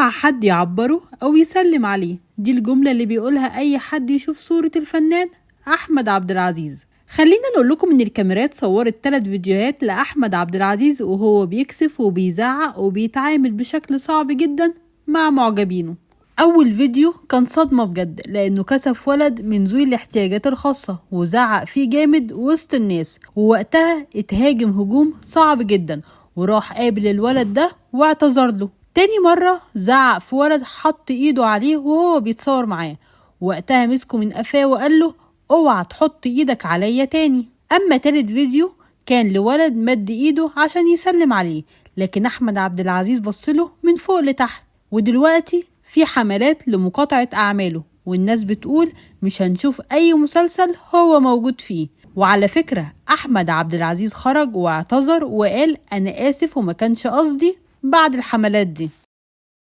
اوعى حد يعبره او يسلم عليه، دي الجملة اللي بيقولها اي حد يشوف صورة الفنان احمد عبد العزيز. خلينا نقول لكم ان الكاميرات صورت 3 فيديوهات لاحمد عبد العزيز وهو بيكسف وبيزعق وبيتعامل بشكل صعب جدا مع معجبينه. اول فيديو كان صدمة بجد، لانه كسف ولد من ذوي الاحتياجات الخاصة وزعق فيه جامد وسط الناس، ووقتها اتهاجم هجوم صعب جدا وراح قابل الولد ده واعتذر له. تاني مرة زعق في ولد حط ايده عليه وهو بيتصور معاه، وقتها مسكه من قفاه وقال له اوعى تحط ايدك عليا تاني. اما تالت فيديو كان لولد مد ايده عشان يسلم عليه، لكن احمد عبد العزيز بصله من فوق لتحت. ودلوقتي في حملات لمقاطعة اعماله، والناس بتقول مش هنشوف اي مسلسل هو موجود فيه. وعلى فكرة احمد عبد العزيز خرج واعتذر وقال انا اسف وما كانش قصدي بعد الحملات دي.